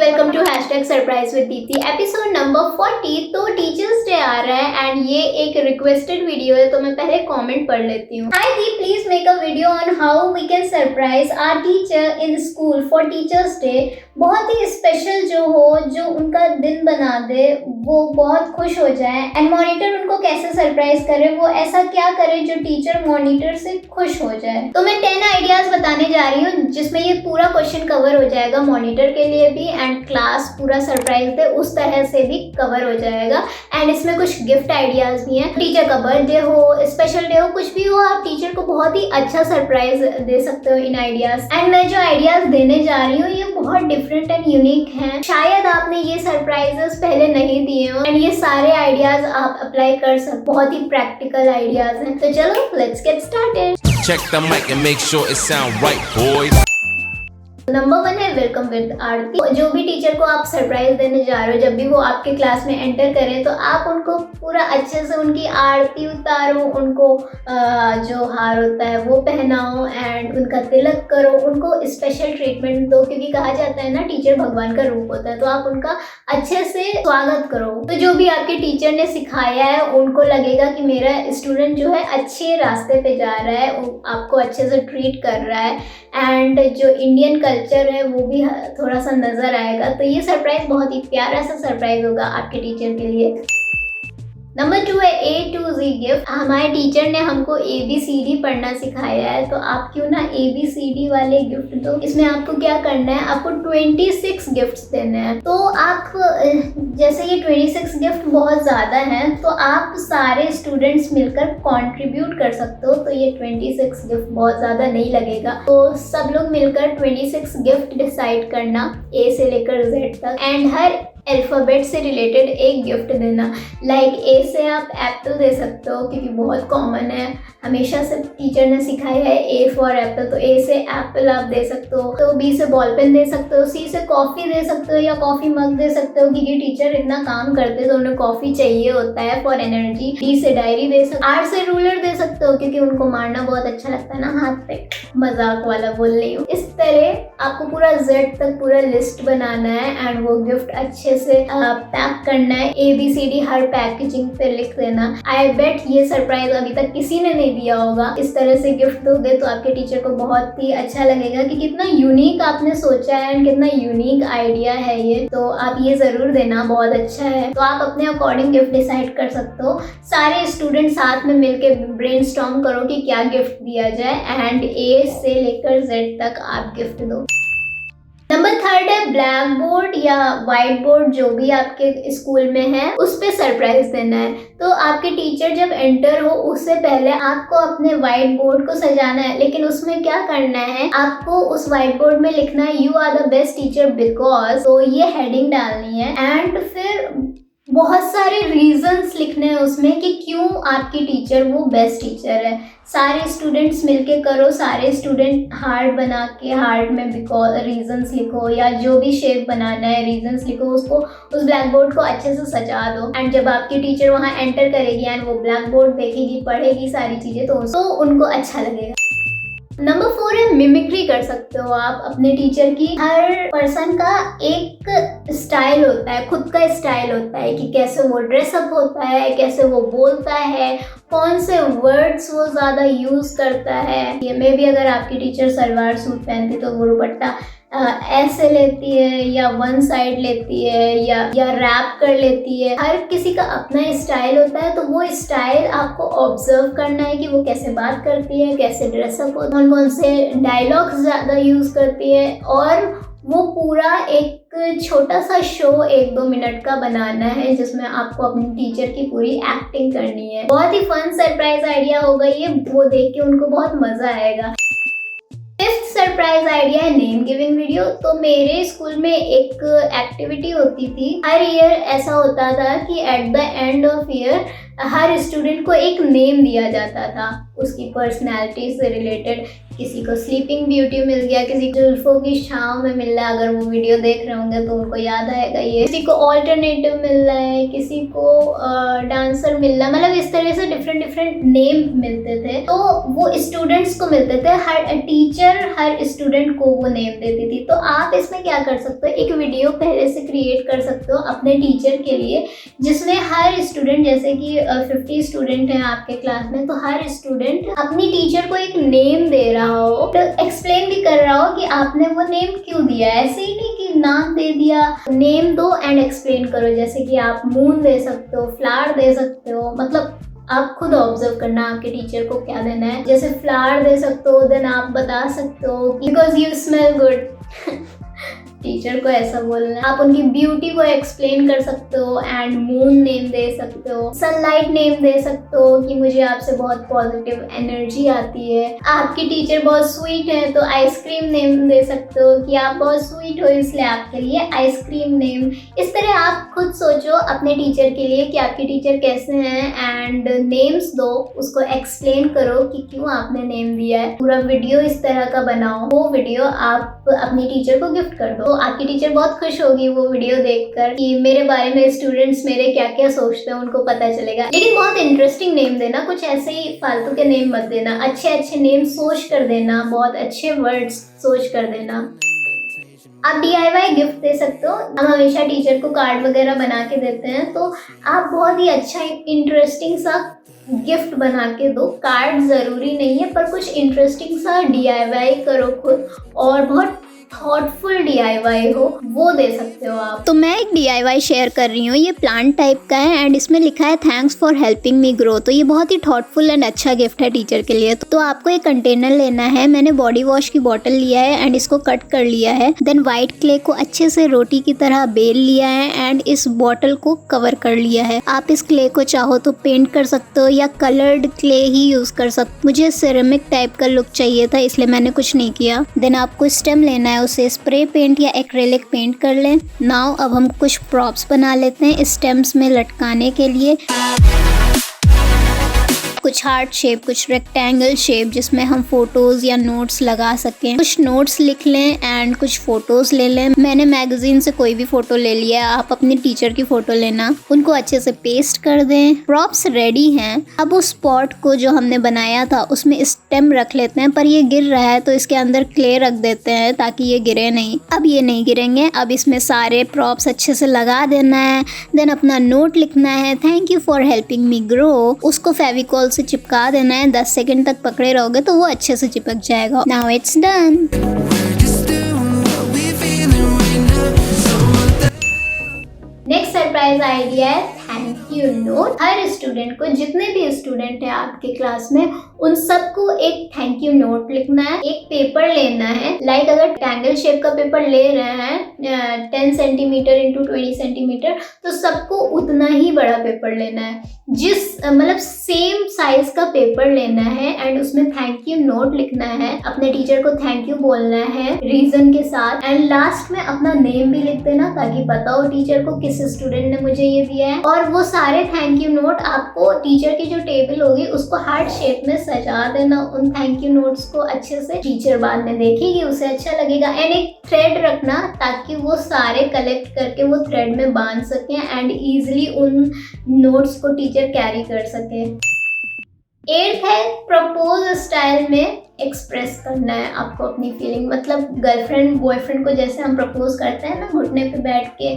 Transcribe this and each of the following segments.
Welcome to hashtag surprise with Deepti episode number 40। तो teachers day आ रहा है एंड ये एक रिक्वेस्टेड वीडियो है, तो मैं पहले कमेंट पढ़ लेती हूँ। हाय दी, please make a video on how we can surprise our teacher in school for teachers day. बहुत ही स्पेशल जो हो, जो उनका दिन बना दे, वो बहुत खुश हो जाए। एंड मॉनिटर उनको कैसे सरप्राइज करे, वो ऐसा क्या करे जो टीचर मॉनिटर से खुश हो जाए। तो मैं 10 आइडियाज बताने जा रही हूँ जिसमें ये पूरा क्वेश्चन कवर हो जाएगा, मॉनिटर के लिए भी एंड क्लास पूरा सरप्राइज दे उस तरह से भी कवर हो जाएगा। एंड इसमें कुछ गिफ्ट आइडियाज भी हैं। टीचर का बर्थडे हो, स्पेशल डे हो, कुछ भी हो, आप टीचर को बहुत ही अच्छा सरप्राइज दे सकते हो इन आइडियाज। एंड मैं जो आइडियाज देने जा रही हूँ ये बहुत डिफरेंट एंड यूनिक हैं। शायद आपने ये सरप्राइजेस पहले नहीं दिए हो एंड ये सारे आइडियाज आप अप्लाई कर सकते, बहुत ही प्रैक्टिकल आइडियाज हैं। तो चलो let's get started. Check the mic and make sure it sound right, boys. Number 1 है वेलकम विद आरती। जो भी टीचर को आप सरप्राइज देने जा रहे हो, जब भी वो आपके क्लास में एंटर करें तो आप उनको पूरा अच्छे से उनकी आरती उतारो, उनको जो हार होता है वो पहनाओ एंड उनका तिलक करो, उनको स्पेशल ट्रीटमेंट दो, क्योंकि कहा जाता है ना टीचर भगवान का रूप होता है। तो आप उनका अच्छे से स्वागत करो। तो जो भी आपके टीचर ने सिखाया है उनको लगेगा कि मेरा स्टूडेंट जो है अच्छे रास्ते पे जा रहा है, वो आपको अच्छे से ट्रीट कर रहा है एंड जो इंडियन कल्चर है वो भी थोड़ा सा नजर आएगा। तो ये सरप्राइज बहुत ही प्यारा सा सरप्राइज होगा आपके टीचर के लिए। नंबर 2 है A to Z गिफ्ट। हमारे टीचर ने हमको ABCD पढ़ना सिखाया है, तो आप क्यों ना ABCD वाले गिफ्ट दो। इसमें आपको क्या करना है, आपको 26 गिफ्ट्स देने हैं। तो आप जैसे ये 26 गिफ्ट बहुत ज़्यादा हैं, तो आप सारे स्टूडेंट्स मिलकर कंट्रीब्यूट कर सकते हो। तो ये 26 गिफ्ट बहुत ज़्यादा नहीं लगेगा। तो सब लोग मिलकर 26 गिफ्ट डिसाइड करना, A से लेकर Z तक, एंड हर अल्फ़ाबेट से रिलेटेड एक गिफ्ट देना। लाइक A से आप एप्पल दे सकते हो, क्योंकि बहुत कॉमन है, हमेशा से टीचर ने सिखाया है A फॉर एप्पल, तो A से एप्पल आप दे सकते हो। तो B से बॉल पेन दे सकते हो, C से कॉफ़ी दे सकते हो या कॉफ़ी मग दे सकते हो, क्योंकि टीचर इतना काम करते हैं तो उन्हें कॉफ़ी चाहिए होता है फॉर एनर्जी। D से डायरी दे सकते हो। R से रूलर दे सकते हो, क्योंकि उनको मारना बहुत अच्छा लगता है ना हाथ पे, मजाक वाला बोल रही हूँ। इस तरह आपको पूरा Z तक पूरा लिस्ट बनाना है एंड वो गिफ्ट अच्छे से पैक करना है। ABCD हर पैकेजिंग पे लिख देना। आई बेट ये सरप्राइज अभी तक किसी ने नहीं दिया होगा। इस तरह से गिफ्ट दोगे तो आपके टीचर को बहुत ही अच्छा लगेगा कि कितना यूनिक आपने सोचा है एंड कितना यूनिक आइडिया है ये। तो आप ये जरूर देना, बहुत अच्छा है। तो आप अपने अकॉर्डिंग गिफ्ट डिसाइड कर सकते हो। सारे स्टूडेंट साथ में मिलकर ब्रेनस्टॉर्म करो कि क्या गिफ्ट दिया जाए एंड A से लेकर Z तक आप गिफ्ट दो। नंबर 3 है ब्लैक बोर्ड या व्हाइट बोर्ड, जो भी आपके स्कूल में है उस पे सरप्राइज देना है। तो आपके टीचर जब एंटर हो उससे पहले आपको अपने व्हाइट बोर्ड को सजाना है, लेकिन उसमें क्या करना है, आपको उस व्हाइट बोर्ड में लिखना है you are the best teacher because. तो ये हेडिंग डालनी है एंड फिर बहुत सारे रीजंस लिखने हैं उसमें कि क्यों आपकी टीचर वो बेस्ट टीचर है। सारे स्टूडेंट्स मिलके करो, सारे स्टूडेंट हार्ट बना के हार्ट में बिकॉज रीजंस लिखो, या जो भी शेप बनाना है रीजंस लिखो, उसको उस ब्लैक बोर्ड को अच्छे से सजा दो। एंड जब आपकी टीचर वहाँ एंटर करेगी एंड वो ब्लैक बोर्ड देखेगी, पढ़ेगी सारी चीज़ें, तो उनको अच्छा लगेगा। नंबर 4 है मिमिक्री कर सकते हो आप अपने टीचर की। हर पर्सन का एक स्टाइल होता है, खुद का स्टाइल होता है कि कैसे वो ड्रेसअप होता है, कैसे वो बोलता है, कौन से वर्ड्स वो ज़्यादा यूज़ करता है। ये में भी अगर आपकी टीचर सलवार सूट पहनती तो वो दुपट्टा ऐसे लेती है या वन साइड लेती है या रैप कर लेती है। हर किसी का अपना स्टाइल होता है, तो वो स्टाइल आपको ऑब्जर्व करना है कि वो कैसे बात करती है, कैसे ड्रेसअप होता है, कौन कौन से डायलॉग्स ज़्यादा यूज़ करती है, और वो पूरा एक छोटा सा शो 1-2 मिनट का बनाना है जिसमें आपको अपनी टीचर की पूरी एक्टिंग करनी है। बहुत ही फन सरप्राइज आइडिया होगा ये, वो देख के उनको बहुत मज़ा आएगा। 5th सरप्राइज आइडिया है नेम गिविंग वीडियो। तो मेरे स्कूल में एक एक्टिविटी होती थी, हर ईयर ऐसा होता था कि at the end of year her student को एक नेम दिया जाता था उसकी पर्सनैलिटी से रिलेटेड। किसी को स्लीपिंग ब्यूटी मिल गया, किसी को जुल्फों की छाँव में मिल रहा है, अगर वो वीडियो देख रहे होंगे तो उनको याद आएगा ये। किसी को ऑल्टरनेटिव मिल रहा है, किसी को डांसर मिल रहा है, मतलब इस तरह से डिफरेंट नेम मिलते थे। तो वो स्टूडेंट्स को मिलते थे। हर टीचर हर हर स्टूडेंट को वो नेम देती थी। तो आप इसमें क्या कर सकते हो, एक वीडियो पहले से क्रिएट कर सकते हो अपने टीचर के लिए, जिसमें हर स्टूडेंट, जैसे कि 50 स्टूडेंट हैं आपके क्लास में, तो हर स्टूडेंट अपनी टीचर को एक नेम दे रहा हो, तो एक्सप्लेन भी कर रहा हो कि आपने वो नेम क्यों दिया। ऐसे ही नहीं कि नाम दे दिया, नेम दो एंड एक्सप्लेन करो। जैसे कि आप मून दे सकते हो, फ्लावर दे सकते हो, मतलब आप खुद ऑब्जर्व करना आपके टीचर को क्या देना है। जैसे फ्लावर दे सकते हो, देन आप बता सकते हो because you smell good teacher को ऐसा बोलना है। आप उनकी ब्यूटी को एक्सप्लेन कर सकते हो एंड मून नेम दे सकते हो, सनलाइट नेम दे सकते हो कि मुझे आपसे बहुत पॉजिटिव एनर्जी आती है। आपकी टीचर बहुत स्वीट है तो आइसक्रीम नेम दे सकते हो कि आप बहुत स्वीट हो इसलिए आपके लिए आइसक्रीम नेम। इस तरह आप खुद सोचो अपने टीचर के लिए कि आपके टीचर कैसे हैं एंड नेम्स दो, उसको एक्सप्लेन करो कि क्यों आपने नेम दिया है। पूरा वीडियो इस तरह का बनाओ, वो वीडियो आप अपनी टीचर को गिफ्ट कर दो। तो आपकी टीचर बहुत खुश होगी वो वीडियो देखकर कि मेरे बारे में स्टूडेंट्स मेरे क्या क्या सोचते हैं, उनको पता चलेगा। लेकिन बहुत इंटरेस्टिंग नेम देना, कुछ ऐसे ही फालतू के नेम मत देना। अच्छे अच्छे नेम सोच कर देना, बहुत अच्छे वर्ड्स सोच कर देना। आप DIY गिफ्ट दे सकते हो। हम हमेशा टीचर को कार्ड वगैरह बना के देते हैं, तो आप बहुत ही अच्छा इंटरेस्टिंग सा गिफ्ट बना के दो। कार्ड ज़रूरी नहीं है, पर कुछ इंटरेस्टिंग सा DIY करो खुद, और बहुत थॉटफुल DIY हो वो दे सकते हो आप। तो मैं एक DIY शेयर कर रही हूँ, ये प्लांट टाइप का है एंड इसमें लिखा है thanks for helping me grow. तो ये बहुत ही थॉटफुल एंड अच्छा गिफ्ट है टीचर के लिए। तो आपको एक कंटेनर लेना है। मैंने बॉडी वॉश की बॉटल लिया है एंड इसको कट कर लिया है। देन व्हाइट क्ले को अच्छे से रोटी की तरह बेल लिया है एंड इस बॉटल को कवर कर लिया है। आप इस क्ले को चाहो तो पेंट कर सकते हो या कलर्ड क्ले ही यूज कर सकते हो। मुझे सिरेमिक टाइप का लुक चाहिए था इसलिए मैंने कुछ नहीं किया। देन आपको स्टेम लेना है, उसे स्प्रे पेंट या एक्रेलिक पेंट कर लें। नाउ अब हम कुछ प्रॉप्स बना लेते हैं स्टेम्स में लटकाने के लिए। कुछ हार्ट शेप, कुछ रेक्टेंगल शेप जिसमें हम फोटोज या नोट्स लगा सकें। कुछ नोट्स लिख लें एंड कुछ फोटोज ले लें। मैंने मैगजीन से कोई भी फोटो ले लिया है, आप अपनी टीचर की फोटो लेना। उनको अच्छे से पेस्ट कर दें। प्रॉप्स रेडी हैं। अब उस पॉट को जो हमने बनाया था उसमें स्टेम रख लेते हैं, पर ये गिर रहा है तो इसके अंदर क्ले रख देते हैं ताकि ये गिरे नहीं। अब ये नहीं गिरेंगे। अब इसमें सारे प्रॉप्स अच्छे से लगा देना है। देन अपना नोट लिखना है, thank you for helping me grow. उसको फेविकॉल से चिपका देना है। 10 सेकंड तक पकड़े रहोगे तो वो अच्छे से चिपक जाएगा। Now it's done. Next surprise idea है थैंक यू नोट। हर स्टूडेंट को, जितने भी स्टूडेंट है आपके क्लास में, उन सबको एक थैंक यू नोट लिखना है। एक पेपर लेना है, लाइक अगर ट्रायंगल शेप का पेपर ले रहे हैं 10 सेंटीमीटर इंटू 20 सेंटीमीटर, तो सबको उतना ही बड़ा पेपर लेना है, जिस मतलब सेम साइज का पेपर लेना है एंड उसमें थैंक यू नोट लिखना है। अपने टीचर को थैंक यू बोलना है रीजन के साथ एंड लास्ट में अपना नेम भी लिख देना ताकि पता हो टीचर को किस स्टूडेंट ने मुझे ये दिया है। और वो सारे थैंक यू नोट आपको टीचर की जो टेबल होगी उसको हार्ट शेप में सजा देना। उन थैंक यू नोट्स को अच्छे से टीचर बाद में देखेगी, उसे अच्छा लगेगा। एंड एक थ्रेड रखना ताकि वो सारे कलेक्ट करके वो थ्रेड में बांध सके एंड इजिली उन नोट्स को टीचर कैरी कर सके। 8th है प्रपोज स्टाइल में एक्सप्रेस करना है आपको अपनी फीलिंग। मतलब गर्लफ्रेंड बॉयफ्रेंड को जैसे हम प्रपोज करते हैं ना, घुटने पे बैठ के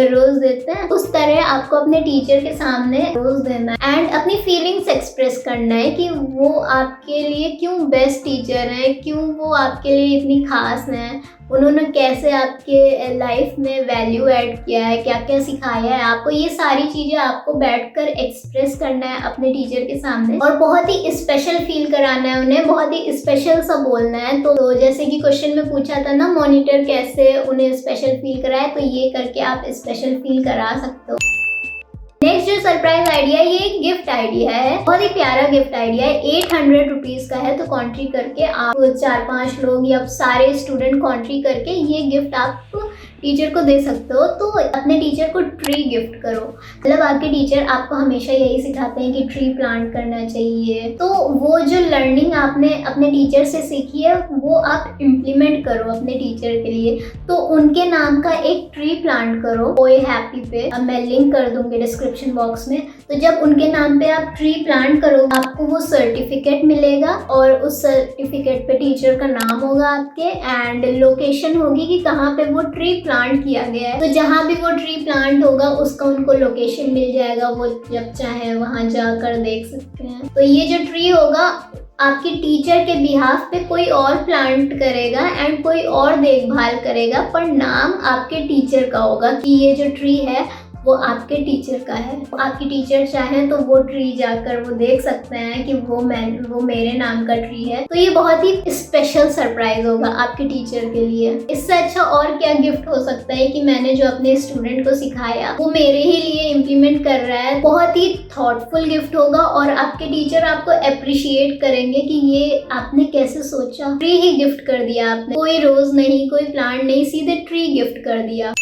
रोज देते हैं, उस तरह आपको अपने टीचर के सामने रोज देना है एंड अपनी फीलिंग्स एक्सप्रेस करना है कि वो आपके लिए क्यों बेस्ट टीचर हैं, क्यों वो आपके लिए इतनी खास हैं, उन्होंने कैसे आपके लाइफ में वैल्यू ऐड किया है, क्या क्या सिखाया है आपको। ये सारी चीज़ें आपको बैठकर एक्सप्रेस करना है अपने टीचर के सामने और बहुत ही स्पेशल फील कराना है उन्हें, बहुत ही स्पेशल सा बोलना है। तो जैसे कि क्वेश्चन में पूछा था ना, मॉनिटर कैसे उन्हें स्पेशल फील कराए, तो ये करके आप स्पेशल फील करा सकते हो। नेक्स्ट जो सरप्राइज आइडिया है, ये एक गिफ्ट आइडिया है, बहुत ही प्यारा गिफ्ट आइडिया है। 800 रुपीज़ का है, तो कॉन्ट्री करके आप 4-5 लोग या सारे स्टूडेंट कॉन्ट्री करके ये गिफ्ट आप टीचर को दे सकते हो, तो अपने टीचर को ट्री गिफ्ट करो। मतलब आपके टीचर आपको हमेशा यही सिखाते हैं कि ट्री प्लांट करना चाहिए, तो वो जो लर्निंग आपने अपने टीचर से सीखी है वो आप इम्प्लीमेंट करो अपने टीचर के लिए। तो उनके नाम का एक ट्री प्लांट करो ओए हैप्पी पे, अब मैं लिंक कर दूंगी डिस्क्रिप्शन बॉक्स में। तो जब उनके नाम पे आप ट्री प्लांट करो, आपको वो सर्टिफिकेट मिलेगा और उस सर्टिफिकेट पे टीचर का नाम होगा आपके, एंड लोकेशन होगी कि कहाँ पे वो ट्री प्लांट किया गया है। तो जहाँ भी वो ट्री प्लांट होगा उसका उनको लोकेशन मिल जाएगा, वो जब चाहे वहाँ जाकर देख सकते हैं। तो ये जो ट्री होगा आपके टीचर के बिहाफ पे कोई और प्लांट करेगा एंड कोई और देखभाल करेगा, पर नाम आपके टीचर का होगा कि ये जो ट्री है वो आपके टीचर का है। आपके टीचर चाहें तो वो ट्री जाकर वो देख सकते हैं कि वो मेरे नाम का ट्री है। तो ये बहुत ही स्पेशल सरप्राइज होगा आपके टीचर के लिए। इससे अच्छा और क्या गिफ्ट हो सकता है कि मैंने जो अपने स्टूडेंट को सिखाया वो मेरे ही लिए इम्प्लीमेंट कर रहा है। बहुत ही थॉटफुल गिफ्ट होगा और आपके टीचर आपको अप्रिशिएट करेंगे कि ये आपने कैसे सोचा। ट्री ही गिफ्ट कर दिया आपने, कोई रोज नहीं, कोई प्लांट नहीं, सीधे ट्री गिफ्ट कर दिया।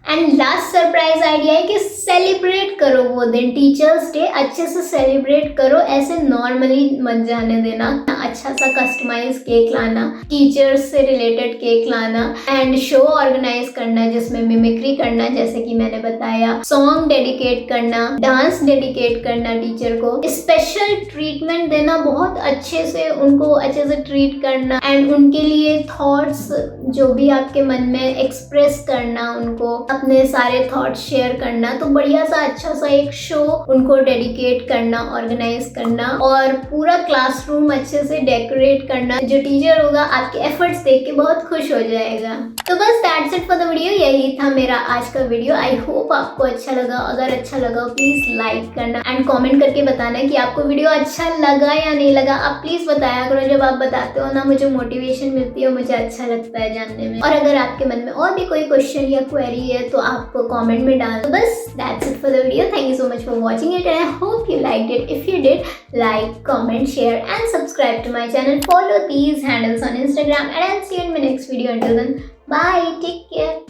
एंड लास्ट सरप्राइज आइडिया है कि सेलिब्रेट करो वो दिन, टीचर्स डे अच्छे से सेलिब्रेट करो, ऐसे नॉर्मली मत जाने देना। अच्छा सा कस्टमाइज केक लाना, टीचर्स से रिलेटेड केक लाना, एंड शो ऑर्गेनाइज करना जिसमें मिमिक्री करना जैसे कि मैंने बताया, सॉन्ग डेडिकेट करना, डांस डेडिकेट करना, टीचर को स्पेशल ट्रीटमेंट देना, बहुत अच्छे से उनको अच्छे से ट्रीट करना, एंड उनके लिए थॉट्स जो भी आपके मन में एक्सप्रेस करना, उनको अपने सारे थॉट्स शेयर करना। तो बढ़िया सा अच्छा सा एक शो उनको डेडिकेट करना, ऑर्गेनाइज करना, और पूरा क्लासरूम अच्छे से डेकोरेट करना। जो टीचर होगा आपके एफर्ट्स देख के बहुत खुश हो जाएगा। तो बस that's it for the video, यही था मेरा आज का वीडियो। आई होप आपको अच्छा लगा। अगर अच्छा लगा प्लीज लाइक करना एंड कमेंट करके बताना कि आपको वीडियो अच्छा लगा या नहीं लगा। आप प्लीज बताया करो, जब आप बताते हो ना मुझे मोटिवेशन मिलती है, मुझे अच्छा लगता है जानने में। और अगर आपके मन में और भी कोई क्वेश्चन या क्वेरी है तो आप कमेंट में डाल दो। बस that's it for the video. Thank you so much for watching it and I hope you liked it. If you did, like, comment, share and subscribe to my channel. Follow these handles on Instagram and I'll see you in my next video. Until then, bye, take care.